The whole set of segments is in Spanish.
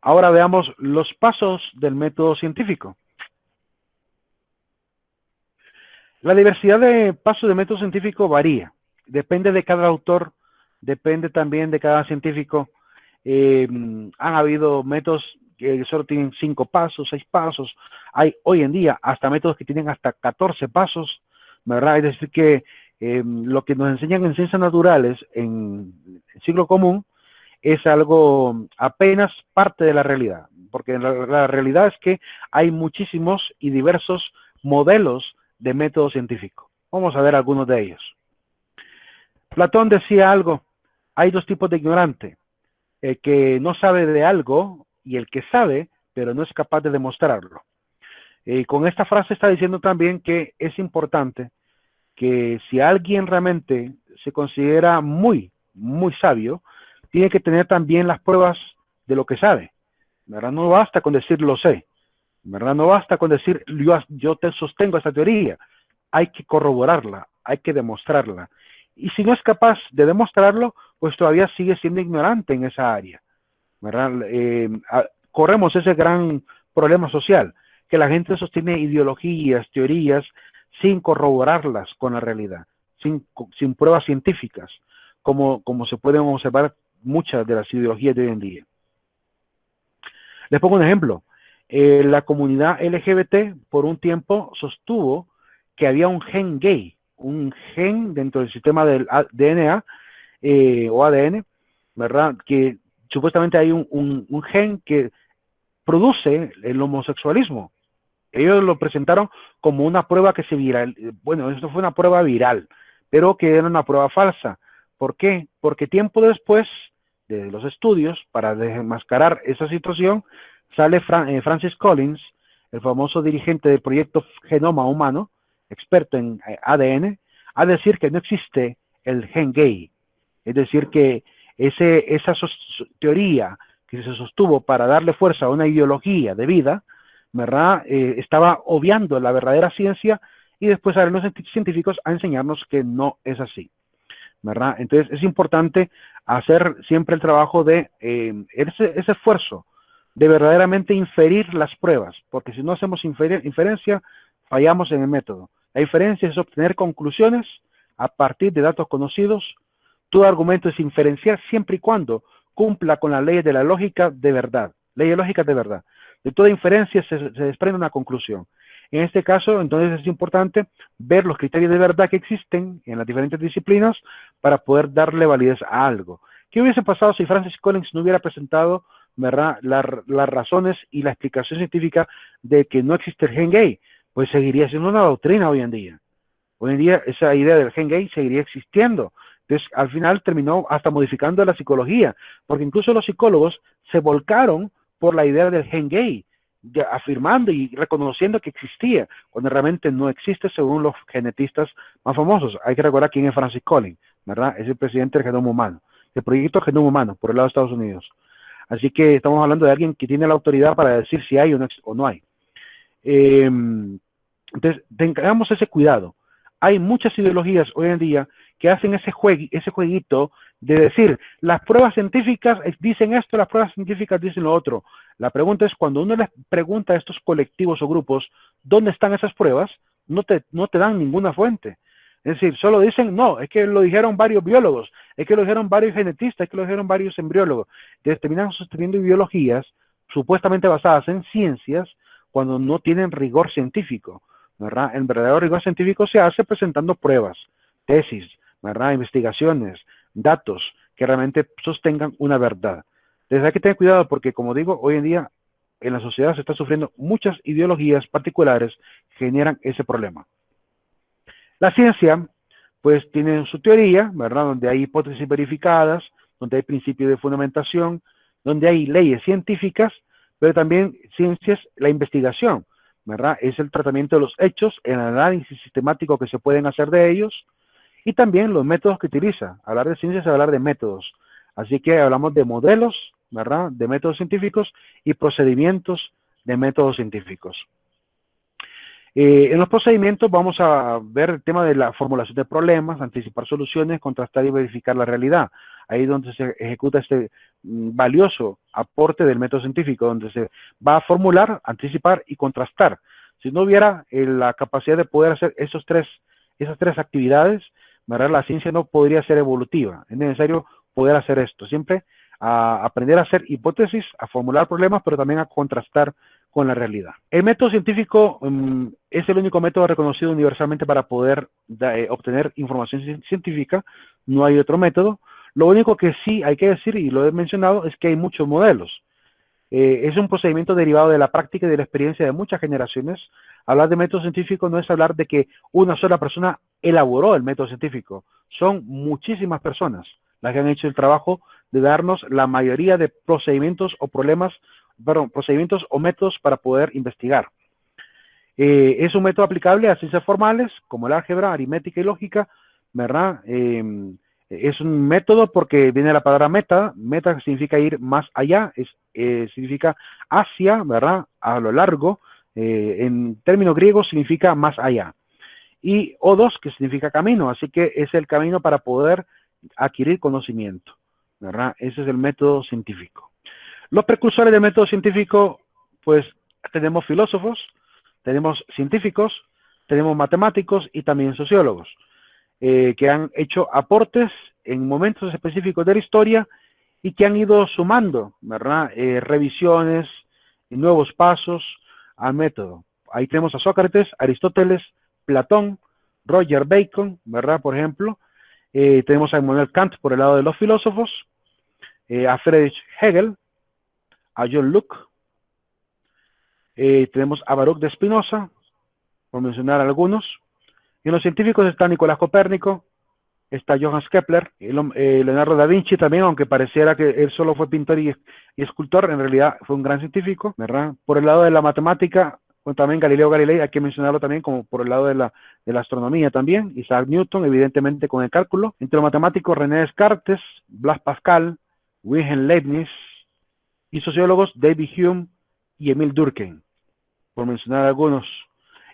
Ahora veamos los pasos del método científico. La diversidad de pasos del método científico varía. Depende de cada autor, depende también de cada científico. Han habido métodos que solo tienen 5 pasos, 6 pasos. Hay hoy en día hasta métodos que tienen hasta 14 pasos, ¿verdad? Es decir que lo que nos enseñan en ciencias naturales en el ciclo común es algo apenas parte de la realidad, porque la realidad es que hay muchísimos y diversos modelos de método científico. Vamos a ver algunos de ellos. Platón decía algo, hay dos tipos de ignorante, el que no sabe de algo y el que sabe, pero no es capaz de demostrarlo. Y con esta frase está diciendo también que es importante que si alguien realmente se considera muy sabio, tiene que tener también las pruebas de lo que sabe, ¿verdad? No basta con decir lo sé, ¿verdad? No basta con decir yo te sostengo esta teoría, hay que corroborarla, hay que demostrarla. Y si no es capaz de demostrarlo, pues todavía sigue siendo ignorante en esa área, ¿verdad? Corremos ese gran problema social, que la gente sostiene ideologías, teorías, sin corroborarlas con la realidad, sin pruebas científicas, como se pueden observar muchas de las ideologías de hoy en día. Les pongo un ejemplo. La comunidad LGBT por un tiempo sostuvo que había un gen gay, un gen dentro del sistema del DNA o ADN, ¿verdad? Que supuestamente hay un gen que produce el homosexualismo. Ellos lo presentaron como una prueba que se viral, bueno, esto fue una prueba viral, pero que era una prueba falsa. ¿Por qué? Porque tiempo después de los estudios, para desenmascarar esa situación, sale Francis Collins, el famoso dirigente del proyecto Genoma Humano, experto en ADN, a decir que no existe el gen gay. Es decir, que esa teoría que se sostuvo para darle fuerza a una ideología de vida, ¿verdad? Estaba obviando la verdadera ciencia y después salen los científicos a enseñarnos que no es así, ¿verdad? Entonces es importante hacer siempre el trabajo de ese esfuerzo de verdaderamente inferir las pruebas, porque si no hacemos inferencia, fallamos en el método. La inferencia es obtener conclusiones a partir de datos conocidos. Todo argumento es inferenciar siempre y cuando cumpla con las leyes de la lógica de verdad, leyes lógicas de verdad. De toda inferencia se desprende una conclusión. En este caso, entonces es importante ver los criterios de verdad que existen en las diferentes disciplinas para poder darle validez a algo. ¿Qué hubiese pasado si Francis Collins no hubiera presentado, ¿verdad?, las razones y la explicación científica de que no existe el gen gay? Pues seguiría siendo una doctrina hoy en día. Hoy en día esa idea del gen gay seguiría existiendo. Entonces, al final terminó hasta modificando la psicología, porque incluso los psicólogos se volcaron por la idea del gen gay, afirmando y reconociendo que existía, cuando realmente no existe según los genetistas más famosos. Hay que recordar quién es Francis Collins, ¿verdad? Es el presidente del Genoma Humano, del proyecto Genoma Humano, por el lado de Estados Unidos. Así que estamos hablando de alguien que tiene la autoridad para decir si hay o no hay. Entonces, tengamos ese cuidado. Hay muchas ideologías hoy en día que hacen ese jueguito de decir, las pruebas científicas dicen esto, las pruebas científicas dicen lo otro. La pregunta es, cuando uno les pregunta a estos colectivos o grupos, ¿dónde están esas pruebas? No te dan ninguna fuente. Es decir, solo dicen, no, es que lo dijeron varios biólogos, es que lo dijeron varios genetistas, es que lo dijeron varios embriólogos. Entonces terminan sosteniendo ideologías supuestamente basadas en ciencias cuando no tienen rigor científico, ¿verdad? El verdadero rigor científico se hace presentando pruebas, tesis, ¿verdad?, investigaciones, datos que realmente sostengan una verdad. Entonces hay que tener cuidado porque, como digo, hoy en día en la sociedad se está sufriendo muchas ideologías particulares que generan ese problema. La ciencia, pues, tiene su teoría, ¿verdad?, donde hay hipótesis verificadas, donde hay principios de fundamentación, donde hay leyes científicas, pero también ciencias, la investigación, ¿verdad? Es el tratamiento de los hechos, el análisis sistemático que se pueden hacer de ellos, y también los métodos que utiliza. Hablar de ciencia es hablar de métodos. Así que hablamos de modelos, ¿verdad?, de métodos científicos y procedimientos de métodos científicos. En los procedimientos vamos a ver el tema de la formulación de problemas, anticipar soluciones, contrastar y verificar la realidad. Ahí es donde se ejecuta este valioso aporte del método científico, donde se va a formular, anticipar y contrastar. Si no hubiera la capacidad de poder hacer esas tres actividades, ¿verdad? La ciencia no podría ser evolutiva. Es necesario poder hacer esto. Siempre a aprender a hacer hipótesis, a formular problemas, pero también a contrastar con la realidad. El método científico es el único método reconocido universalmente para poder obtener información científica. No hay otro método. Lo único que sí hay que decir, y lo he mencionado, es que hay muchos modelos. Es un procedimiento derivado de la práctica y de la experiencia de muchas generaciones. Hablar de método científico no es hablar de que una sola persona elaboró el método científico. Son muchísimas personas las que han hecho el trabajo de darnos la mayoría de procedimientos o procedimientos o métodos para poder investigar. Es un método aplicable a ciencias formales como el álgebra, aritmética y lógica, ¿verdad? Es un método porque viene la palabra meta. Meta significa ir más allá, significa hacia, ¿verdad? A lo largo. En términos griegos significa más allá. Y O2, que significa camino, así que es el camino para poder adquirir conocimiento, ¿verdad? Ese es el método científico. Los precursores del método científico, pues tenemos filósofos, tenemos científicos, tenemos matemáticos y también sociólogos, que han hecho aportes en momentos específicos de la historia y que han ido sumando, ¿verdad? Revisiones y nuevos pasos al método. Ahí tenemos a Sócrates, Aristóteles, Platón, Roger Bacon, ¿verdad? Por ejemplo, tenemos a Immanuel Kant por el lado de los filósofos, a Friedrich Hegel, a John Locke, tenemos a Baruch de Spinoza, por mencionar algunos. En los científicos está Nicolás Copérnico, está Johannes Kepler, Leonardo da Vinci también, aunque pareciera que él solo fue pintor y escultor, en realidad fue un gran científico, ¿verdad? Por el lado de la matemática, pues también Galileo Galilei, hay que mencionarlo también como por el lado de la astronomía también, Isaac Newton, evidentemente con el cálculo. Entre los matemáticos, René Descartes, Blaise Pascal, Wilhelm Leibniz, y sociólogos David Hume y Emil Durkheim, por mencionar algunos.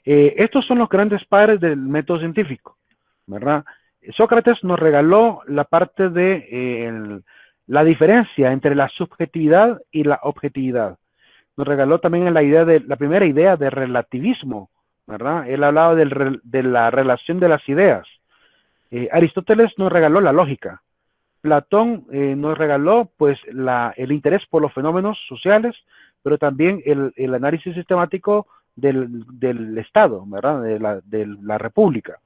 Estos son los grandes padres del método científico, ¿verdad? Sócrates nos regaló la parte de la diferencia entre la subjetividad y la objetividad. Nos regaló también la primera idea de relativismo, ¿verdad? Él hablaba de la relación de las ideas. Aristóteles nos regaló la lógica. Platón nos regaló pues el interés por los fenómenos sociales, pero también el análisis sistemático del Estado, ¿verdad? De la República.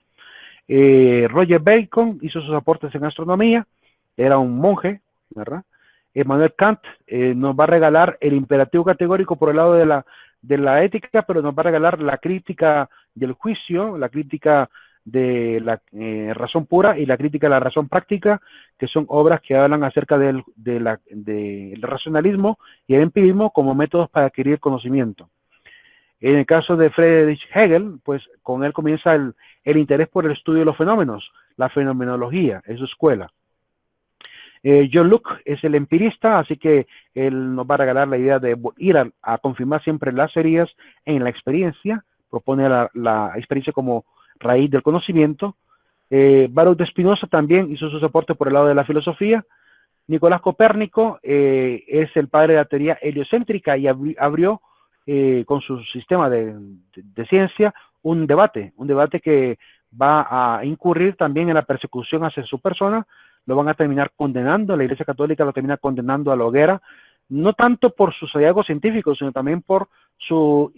Roger Bacon hizo sus aportes en astronomía, era un monje, ¿verdad? Immanuel Kant nos va a regalar el imperativo categórico por el lado de la ética, pero nos va a regalar la crítica del juicio, la crítica de la razón pura y la crítica de la razón práctica, que son obras que hablan acerca del racionalismo y el empirismo como métodos para adquirir conocimiento. En el caso de Friedrich Hegel, pues con él comienza el interés por el estudio de los fenómenos, la fenomenología, es su escuela. John Locke es el empirista, así que él nos va a regalar la idea de ir a confirmar siempre las teorías en la experiencia, propone la experiencia como raíz del conocimiento. Baruch de Spinoza también hizo sus aportes por el lado de la filosofía. Nicolás Copérnico es el padre de la teoría heliocéntrica y abrió con su sistema de ciencia un debate que va a incurrir también en la persecución hacia su persona. Lo van a terminar condenando, la Iglesia Católica lo termina condenando a la hoguera, no tanto por sus hallazgos científicos, sino también por su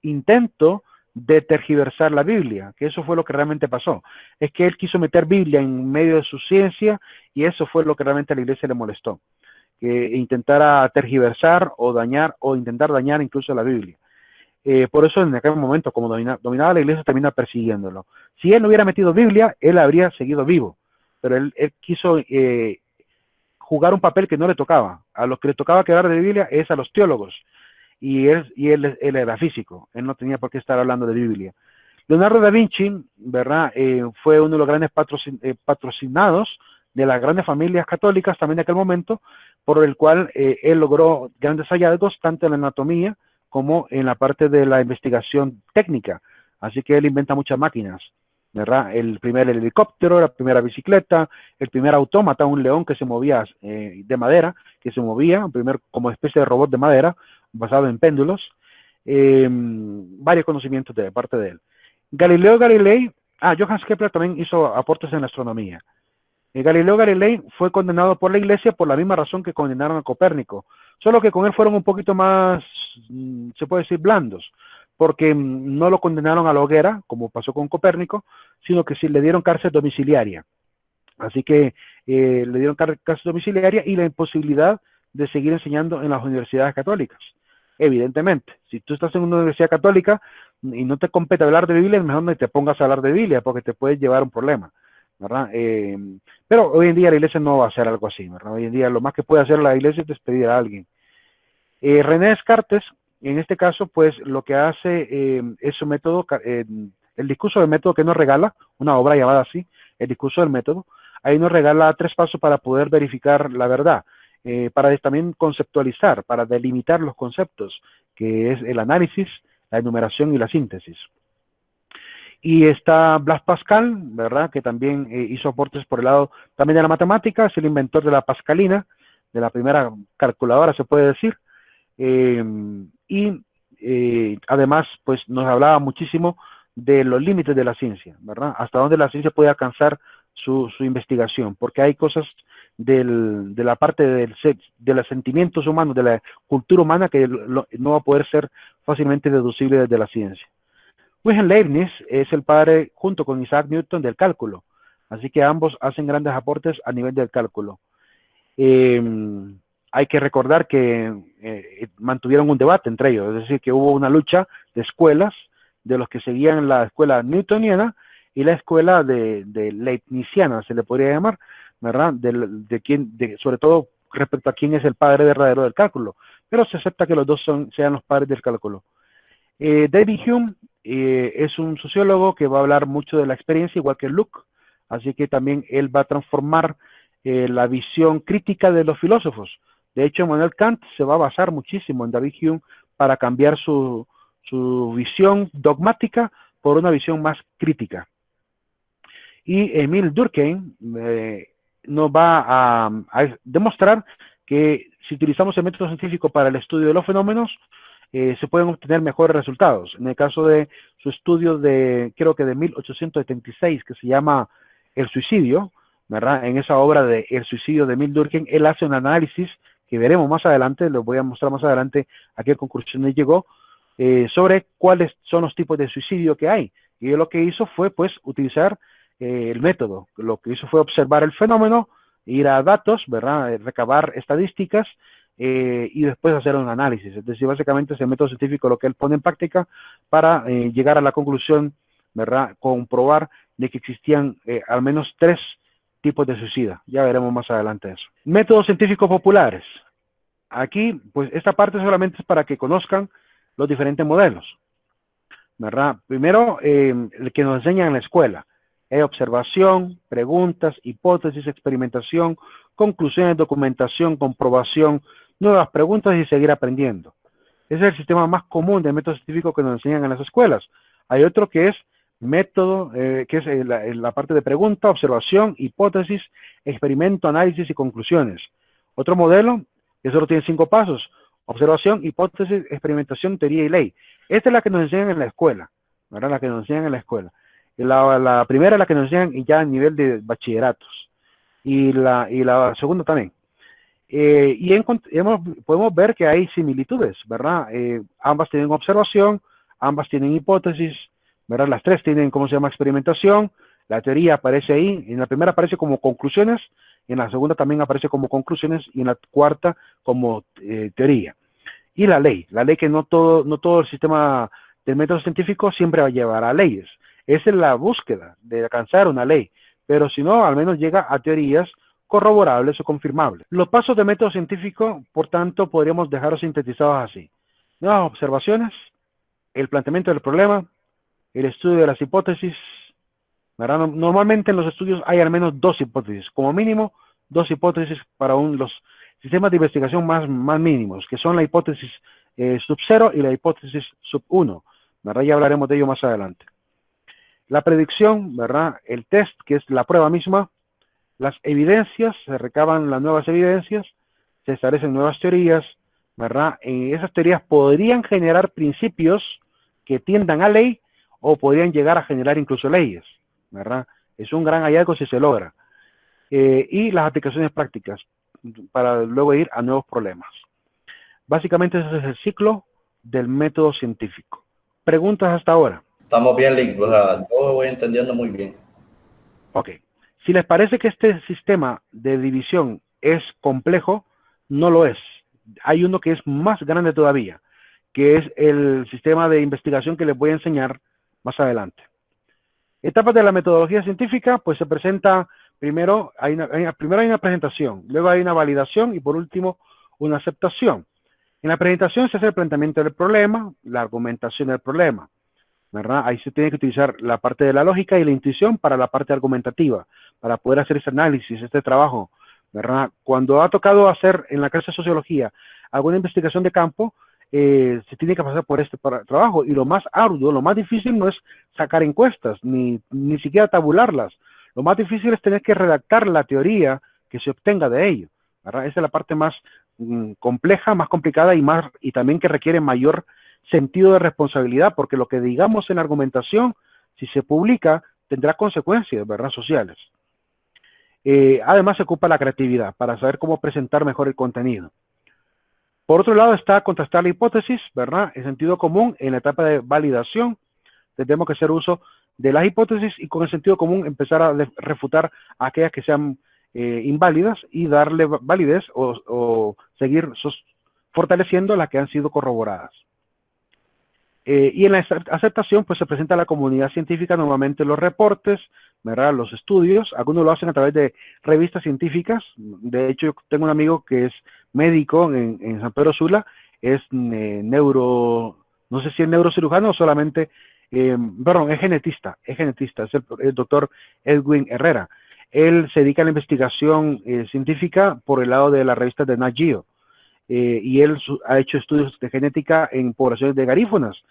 intento de tergiversar la Biblia, que eso fue lo que realmente pasó. Es que él quiso meter Biblia en medio de su ciencia y eso fue lo que realmente a la Iglesia le molestó, que intentara tergiversar o dañar o intentar dañar incluso la Biblia. Por eso en aquel momento, como dominaba la Iglesia, termina persiguiéndolo. Si él no hubiera metido Biblia, él habría seguido vivo, pero él quiso jugar un papel que no le tocaba. A los que le tocaba quedar de Biblia es a los teólogos, y él era físico, él no tenía por qué estar hablando de Biblia. Leonardo da Vinci, ¿verdad? Fue uno de los grandes patrocinados de las grandes familias católicas también de aquel momento, por el cual él logró grandes hallazgos tanto en la anatomía como en la parte de la investigación técnica. Así que él inventa muchas máquinas, ¿verdad? El primer helicóptero, la primera bicicleta, el primer autómata, un león que se movía de madera, que se movía, primer como especie de robot de madera, basado en péndulos, varios conocimientos de parte de él. Galileo Galilei, Johannes Kepler también hizo aportes en la astronomía. Galileo Galilei fue condenado por la iglesia por la misma razón que condenaron a Copérnico, solo que con él fueron un poquito más, se puede decir, blandos, porque no lo condenaron a la hoguera, como pasó con Copérnico, sino que sí le dieron cárcel domiciliaria. Así que le dieron cárcel domiciliaria y la imposibilidad de seguir enseñando en las universidades católicas. Evidentemente, si tú estás en una universidad católica y no te compete hablar de Biblia, es mejor no te pongas a hablar de Biblia porque te puede llevar un problema, ¿verdad? Pero hoy en día la iglesia no va a hacer algo así, ¿verdad? Hoy en día lo más que puede hacer la iglesia es despedir a alguien. René Descartes, en este caso, pues lo que hace es su método, el discurso del método que nos regala, una obra llamada así, el discurso del método, ahí nos regala 3 pasos para poder verificar la verdad, para también conceptualizar, para delimitar los conceptos, que es el análisis, la enumeración y la síntesis. Y está Blaise Pascal, ¿verdad? Que también hizo aportes por el lado también de la matemática, es el inventor de la pascalina, de la primera calculadora, se puede decir. Además, pues nos hablaba muchísimo de los límites de la ciencia, ¿verdad? Hasta dónde la ciencia puede alcanzar su investigación, porque hay cosas de la parte de los sentimientos humanos, de la cultura humana, que no va a poder ser fácilmente deducible desde la ciencia. Wilhelm Leibniz es el padre, junto con Isaac Newton, del cálculo, así que ambos hacen grandes aportes a nivel del cálculo. Hay que recordar que mantuvieron un debate entre ellos, es decir, que hubo una lucha de escuelas, de los que seguían la escuela newtoniana y la escuela de leibniziana, se le podría llamar, ¿verdad? Sobre todo respecto a quién es el padre verdadero del cálculo, pero se acepta que los dos sean los padres del cálculo. David Hume es un sociólogo que va a hablar mucho de la experiencia, igual que Luke, así que también él va a transformar la visión crítica de los filósofos. De hecho, Immanuel Kant se va a basar muchísimo en David Hume para cambiar su visión dogmática por una visión más crítica. Y Emile Durkheim nos va a demostrar que si utilizamos el método científico para el estudio de los fenómenos, se pueden obtener mejores resultados. En el caso de su estudio creo que de 1876, que se llama El suicidio, ¿verdad? En esa obra de El suicidio de Emile Durkheim, él hace un análisis que veremos más adelante, lo voy a mostrar más adelante a qué conclusiones llegó, sobre cuáles son los tipos de suicidio que hay. Y él lo que hizo fue, pues, utilizar el método. Lo que hizo fue observar el fenómeno, ir a datos, ¿verdad? Recabar estadísticas, y después hacer un análisis. Es decir, básicamente es el método científico lo que él pone en práctica para llegar a la conclusión, ¿verdad? Comprobar de que existían al menos 3 tipos de suicida. Ya veremos más adelante eso. Métodos científicos populares. Aquí, pues esta parte solamente es para que conozcan los diferentes modelos, ¿verdad? Primero, el que nos enseñan en la escuela. Observación, preguntas, hipótesis, experimentación, conclusiones, documentación, comprobación, nuevas preguntas y seguir aprendiendo. Ese es el sistema más común de método científico que nos enseñan en las escuelas. Hay otro que es método, que es la parte de pregunta, observación, hipótesis, experimento, análisis y conclusiones. Otro modelo que solo tiene 5 pasos: observación, hipótesis, experimentación, teoría y ley. Esta es la que nos enseñan en la escuela, ¿verdad? La que nos enseñan en la escuela. La primera es la que nos enseñan ya a nivel de bachilleratos. Y la segunda también. Podemos ver que hay similitudes, ¿verdad? Ambas tienen observación, ambas tienen hipótesis, ¿verdad? Las 3 tienen, ¿cómo se llama?, experimentación. La teoría aparece ahí. En la primera aparece como conclusiones, en la segunda también aparece como conclusiones y en la cuarta como teoría. Y la ley que no todo el sistema del método científico siempre va a llevar a leyes. Esa es la búsqueda de alcanzar una ley, pero si no, al menos llega a teorías corroborables o confirmables. Los pasos de método científico, por tanto, podríamos dejarlos sintetizados así: nuevas observaciones, el planteamiento del problema, el estudio de las hipótesis, ¿verdad? Normalmente en los estudios hay al menos 2 hipótesis, como mínimo 2 hipótesis para los sistemas de investigación más mínimos, que son la hipótesis sub 0 y la hipótesis sub 1, ¿verdad? Ya hablaremos de ello más adelante. La predicción, ¿verdad? El test, que es la prueba misma, las evidencias, se recaban las nuevas evidencias, se establecen nuevas teorías, ¿verdad? Esas teorías podrían generar principios que tiendan a ley o podrían llegar a generar incluso leyes, ¿verdad? Es un gran hallazgo si se logra. Y las aplicaciones prácticas para luego ir a nuevos problemas. Básicamente ese es el ciclo del método científico. ¿Preguntas hasta ahora? Estamos bien, Link. O sea, yo voy entendiendo muy bien. Ok. Si les parece que este sistema de división es complejo, no lo es. Hay uno que es más grande todavía, que es el sistema de investigación que les voy a enseñar más adelante. Etapas de la metodología científica, pues se presenta primero primero hay una presentación, luego hay una validación y por último una aceptación. En la presentación se hace el planteamiento del problema, la argumentación del problema, ¿verdad? Ahí se tiene que utilizar la parte de la lógica y la intuición para la parte argumentativa, para poder hacer ese análisis, este trabajo, ¿verdad? Cuando ha tocado hacer en la clase de sociología alguna investigación de campo, se tiene que pasar por este trabajo, y lo más arduo, lo más difícil no es sacar encuestas, ni siquiera tabularlas. Lo más difícil es tener que redactar la teoría que se obtenga de ello, ¿verdad? Esa es la parte más compleja, más complicada y también que requiere mayor sentido de responsabilidad, porque lo que digamos en la argumentación, si se publica, tendrá consecuencias, ¿verdad?, sociales. Además se ocupa la creatividad para saber cómo presentar mejor el contenido. Por otro lado está contrastar la hipótesis, ¿verdad? El sentido común en la etapa de validación. Tenemos que hacer uso de las hipótesis y con el sentido común empezar a refutar aquellas que sean inválidas y darle validez o seguir fortaleciendo las que han sido corroboradas. Y en la aceptación pues se presenta a la comunidad científica normalmente los reportes, ¿verdad?, los estudios. Algunos lo hacen a través de revistas científicas. De hecho, yo tengo un amigo que es médico en San Pedro Sula, es no sé si es neurocirujano o solamente, perdón, es genetista, es el doctor Edwin Herrera. Él se dedica a la investigación científica por el lado de la revista de Nat Geo. Y él ha hecho estudios de genética en poblaciones de garífunas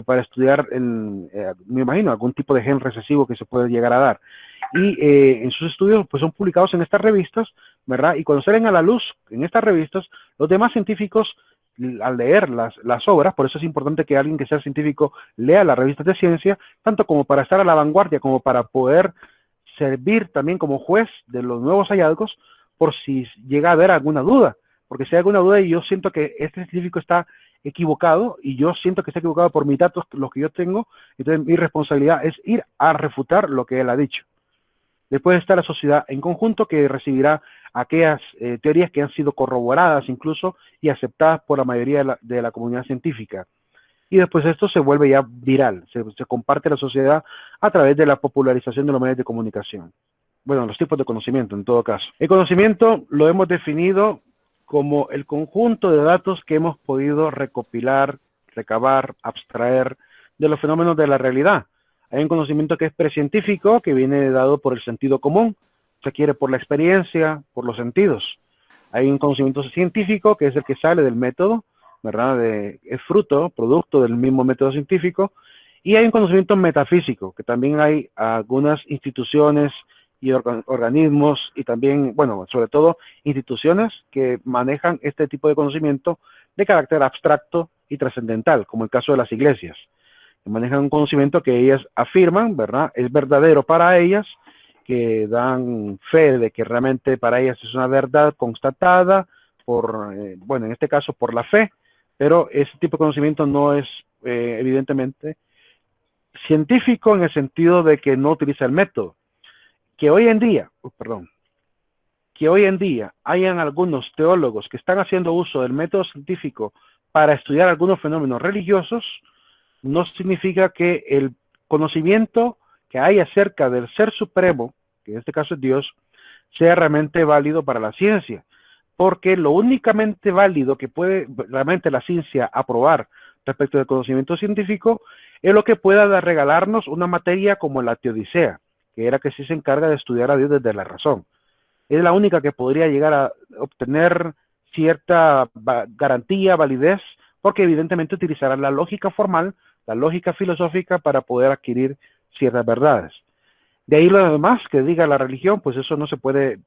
para estudiar, me imagino, algún tipo de gen recesivo que se puede llegar a dar. Y en sus estudios pues son publicados en estas revistas, ¿verdad? Y cuando salen a la luz en estas revistas, los demás científicos, al leer las obras, por eso es importante que alguien que sea científico lea las revistas de ciencia, tanto como para estar a la vanguardia, como para poder servir también como juez de los nuevos hallazgos, por si llega a haber alguna duda. Porque si hay alguna duda y yo siento que este científico está equivocado y yo siento que está equivocado por mis datos, los que yo tengo, entonces mi responsabilidad es ir a refutar lo que él ha dicho. Después está la sociedad en conjunto, que recibirá aquellas teorías que han sido corroboradas incluso y aceptadas por la mayoría de la comunidad científica. Y después esto se vuelve ya viral, se comparte a la sociedad a través de la popularización de los medios de comunicación. Bueno, los tipos de conocimiento en todo caso. El conocimiento lo hemos definido como el conjunto de datos que hemos podido recopilar, recabar, abstraer de los fenómenos de la realidad. Hay un conocimiento que es precientífico, que viene dado por el sentido común, se adquiere por la experiencia, por los sentidos. Hay un conocimiento científico, que es el que sale del método, ¿verdad? Es fruto, producto del mismo método científico. Y hay un conocimiento metafísico, que también hay algunas instituciones y organismos y también, bueno, sobre todo instituciones que manejan este tipo de conocimiento de carácter abstracto y trascendental, como el caso de las iglesias, que manejan un conocimiento que ellas afirman, ¿verdad?, es verdadero para ellas, que dan fe de que realmente para ellas es una verdad constatada por, bueno, en este caso por la fe, pero ese tipo de conocimiento no es evidentemente científico en el sentido de que no utiliza el método. Que hoy en día hayan algunos teólogos que están haciendo uso del método científico para estudiar algunos fenómenos religiosos, no significa que el conocimiento que hay acerca del ser supremo, que en este caso es Dios, sea realmente válido para la ciencia. Porque lo únicamente válido que puede realmente la ciencia aprobar respecto del conocimiento científico es lo que pueda regalarnos una materia como la teodicea, que era que sí se encarga de estudiar a Dios desde la razón. Es la única que podría llegar a obtener cierta garantía, validez, porque evidentemente utilizará la lógica formal la lógica filosófica para poder adquirir ciertas verdades. De ahí lo demás que diga la religión, pues eso no se puede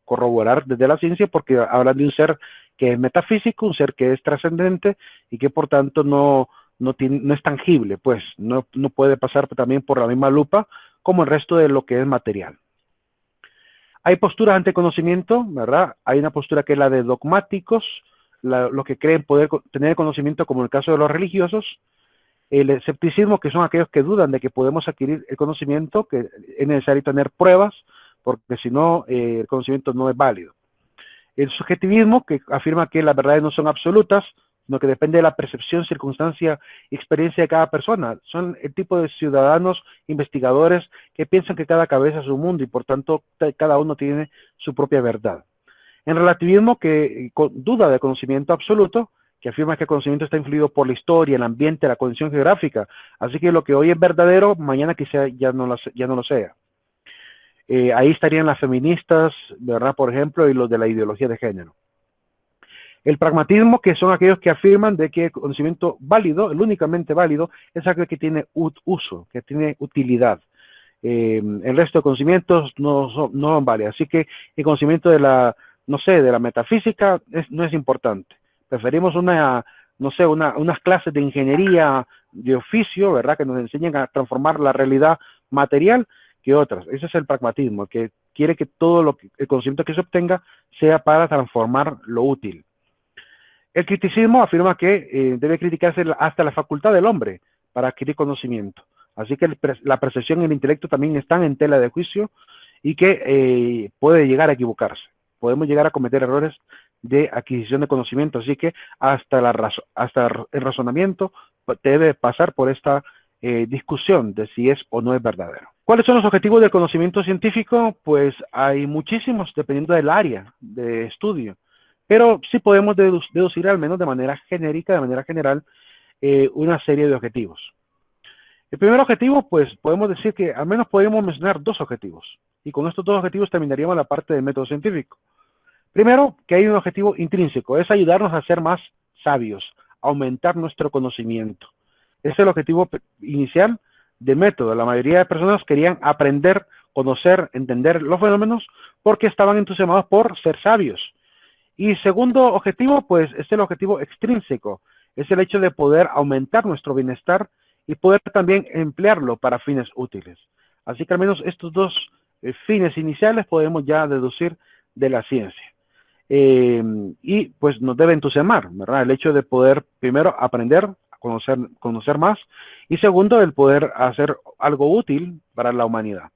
corroborar desde la ciencia, porque hablan de un ser que es metafísico, un ser que es trascendente y que por tanto no es tangible, pues no puede pasar también por la misma lupa como el resto de lo que es material. Hay posturas ante conocimiento, ¿verdad? Hay una postura que es la de dogmáticos, los que creen poder tener conocimiento, como en el caso de los religiosos. El escepticismo, que son aquellos que dudan de que podemos adquirir el conocimiento, que es necesario tener pruebas, porque si no, el conocimiento no es válido. El subjetivismo, que afirma que las verdades no son absolutas, sino que depende de la percepción, circunstancia y experiencia de cada persona. Son el tipo de ciudadanos investigadores que piensan que cada cabeza es un mundo y por tanto cada uno tiene su propia verdad. En relativismo, que duda del conocimiento absoluto, que afirma que el conocimiento está influido por la historia, el ambiente, la condición geográfica. Así que lo que hoy es verdadero, mañana quizá ya no lo sea. Ahí estarían las feministas, ¿verdad? Por ejemplo, y los de la ideología de género. El pragmatismo, que son aquellos que afirman de que el conocimiento válido, el únicamente válido, es aquel que tiene uso, que tiene utilidad. El resto de conocimientos no son válidos. Así que el conocimiento de la, no sé, de la metafísica no es importante. Preferimos unas clases de ingeniería de oficio, ¿verdad? Que nos enseñen a transformar la realidad material que otras. Ese es el pragmatismo, que quiere que todo el conocimiento que se obtenga sea para transformar lo útil. El criticismo afirma que debe criticarse hasta la facultad del hombre para adquirir conocimiento. Así que la percepción y el intelecto también están en tela de juicio y que puede llegar a equivocarse. Podemos llegar a cometer errores de adquisición de conocimiento. Así que hasta el razonamiento debe pasar por esta discusión de si es o no es verdadero. ¿Cuáles son los objetivos del conocimiento científico? Pues hay muchísimos, dependiendo del área de estudio. Pero sí podemos deducir, al menos de manera genérica, de manera general, una serie de objetivos. El primer objetivo, pues podemos decir que al menos podemos mencionar dos objetivos. Y con estos dos objetivos terminaríamos la parte del método científico. Primero, que hay un objetivo intrínseco, es ayudarnos a ser más sabios, aumentar nuestro conocimiento. Ese es el objetivo inicial del método. La mayoría de personas querían aprender, conocer, entender los fenómenos porque estaban entusiasmados por ser sabios. Y segundo objetivo, pues es el objetivo extrínseco, es el hecho de poder aumentar nuestro bienestar y poder también emplearlo para fines útiles. Así que al menos estos dos fines iniciales podemos ya deducir de la ciencia. Y pues nos debe entusiasmar, ¿verdad? El hecho de poder primero aprender, conocer más, y segundo, el poder hacer algo útil para la humanidad.